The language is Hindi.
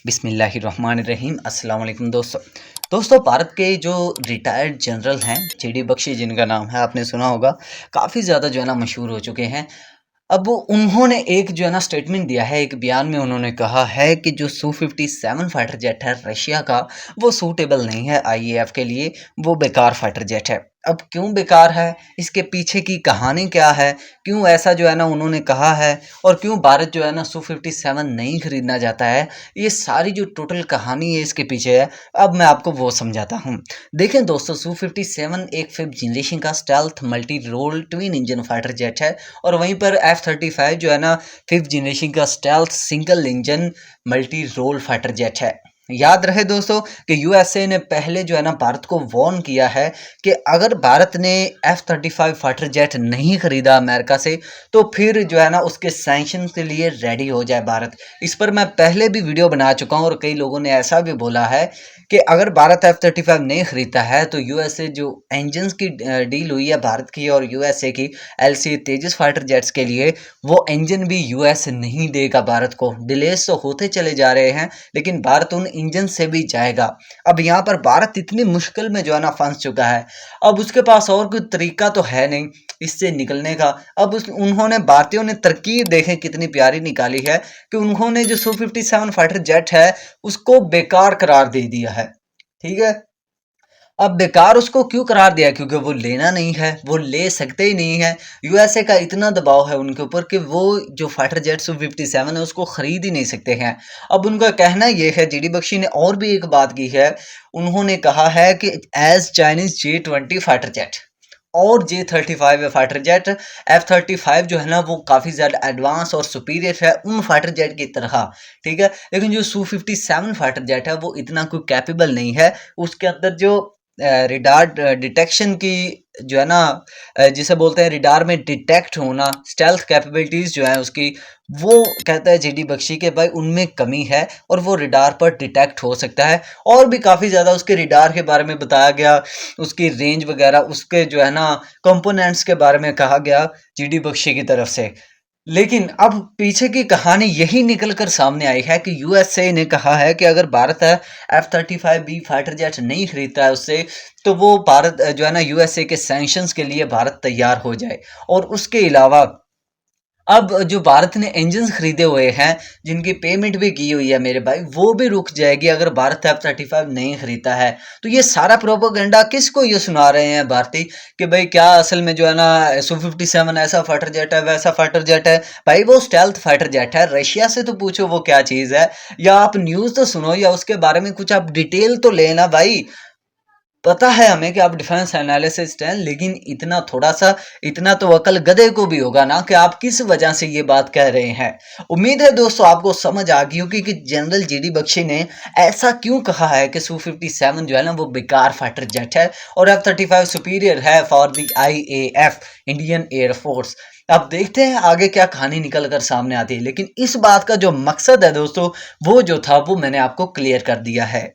बिस्मिल्लाहिर्रहमानिर्रहीम। अस्सलाम वालेकुम दोस्तों भारत के जो रिटायर्ड जनरल हैं जीडी बख्शी, जिनका नाम है आपने सुना होगा, काफ़ी ज़्यादा जो है ना मशहूर हो चुके हैं। अब उन्होंने एक जो है ना स्टेटमेंट दिया है, एक बयान में उन्होंने कहा है कि जो सू-57 फाइटर जेट है रशिया का, वो सूटेबल नहीं है आईएएफ के लिए, वो बेकार फाइटर जेट है। अब क्यों बेकार है, इसके पीछे की कहानी क्या है, क्यों ऐसा जो है ना उन्होंने कहा है, और क्यों भारत जो है ना सू-57 नहीं खरीदना चाहता है, ये सारी जो टोटल कहानी है इसके पीछे है, अब मैं आपको वो समझाता हूँ। देखें दोस्तों, सू-57 एक 5th जनरेशन का stealth multi role twin engine fighter jet है, और वहीं पर F-35 जो है ना 5th जनरेशन का stealth single engine multi role fighter jet है। याद रहे दोस्तों कि यूएसए ने पहले जो है ना भारत को वार्न किया है कि अगर भारत ने F-35 फाइटर जेट नहीं खरीदा अमेरिका से, तो फिर जो है ना उसके सैंक्शन के लिए रेडी हो जाए भारत। इस पर मैं पहले भी वीडियो बना चुका हूँ, और कई लोगों ने ऐसा भी बोला है कि अगर भारत F-35 नहीं खरीदता है तो यूएसए जो इंजन्स की डील हुई है भारत की और यूएसए की LCA तेजस फाइटर जेट्स के लिए, वो इंजन भी यूएस नहीं देगा भारत को। डिलेस तो होते चले जा रहे हैं, लेकिन भारत उन इंजन से भी जाएगा। अब यहाँ पर भारत इतनी मुश्किल में जो है ना फंस चुका है, अब उसके पास और कोई तरीका तो है नहीं इससे निकलने का। अब उन्होंने भारतीयों ने तरकीब देखें कितनी प्यारी निकाली है कि उन्होंने जो सू-57 फाइटर जेट है उसको बेकार करार दे दिया है। ठीक है, अब बेकार उसको क्यों करार दिया, क्योंकि वो लेना नहीं है, वो ले सकते ही नहीं है। यूएसए का इतना दबाव है उनके ऊपर कि वो जो फाइटर जेट सू-57 है उसको खरीद ही नहीं सकते हैं। अब उनका कहना ये है, जीडी बख्शी ने और भी एक बात की है, उन्होंने कहा है कि as Chinese J-20 fighter jet और J-35 फाइटर जेट, F-35 जो है ना वो काफ़ी ज़्यादा एडवांस और सुपीरियर है उन फाइटर जेट की तरह। ठीक है, लेकिन जो सू-57 फाइटर जेट है वो इतना कोई कैपेबल नहीं है। उसके अंदर जो रिडार डिटेक्शन की जो है ना, जिसे बोलते हैं रिडार में डिटेक्ट होना, स्टेल्थ कैपेबिलिटीज़ जो है उसकी, वो कहता है जीडी बख्शी के भाई उनमें कमी है, और वो रिडार पर डिटेक्ट हो सकता है। और भी काफ़ी ज़्यादा उसके रिडार के बारे में बताया गया, उसकी रेंज वगैरह, उसके जो है ना कंपोनेंट्स के बारे में कहा गया जीडी बख्शी की तरफ से। लेकिन अब पीछे की कहानी यही निकल कर सामने आई है कि यूएसए ने कहा है कि अगर भारत F-35B फाइटर जेट नहीं खरीदता है उससे, तो वो भारत जो है ना यूएसए के सैंक्शंस के लिए भारत तैयार हो जाए। और उसके अलावा अब जो भारत ने इंजन्स खरीदे हुए हैं, जिनकी पेमेंट भी की हुई है मेरे भाई, वो भी रुक जाएगी अगर भारत F-35 नहीं खरीदता है। तो ये सारा प्रोपेगेंडा किसको ये सुना रहे हैं भारतीय कि भाई क्या असल में जो है ना सू-57 ऐसा फाइटर जेट है, वैसा फाइटर जेट है। भाई वो स्टेल्थ फाइटर जेट है, रशिया से तो पूछो वो क्या चीज़ है, या आप न्यूज़ तो सुनो, या उसके बारे में कुछ आप डिटेल तो लेना भाई। पता है हमें कि आप डिफेंस एनालिसिस्ट हैं, लेकिन इतना थोड़ा सा, इतना तो अकल गधे को भी होगा ना कि आप किस वजह से ये बात कह रहे हैं। उम्मीद है दोस्तों आपको समझ आ गई होगी कि जनरल जीडी बख्शी ने ऐसा क्यों कहा है कि सू-57 जो है ना वो बेकार फाइटर जेट है, और F-35 सुपीरियर है for the IAF, Indian air force. अब देखते हैं आगे क्या कहानी निकल कर सामने आती है, लेकिन इस बात का जो मकसद है दोस्तों, वो जो था वो मैंने आपको क्लियर कर दिया है।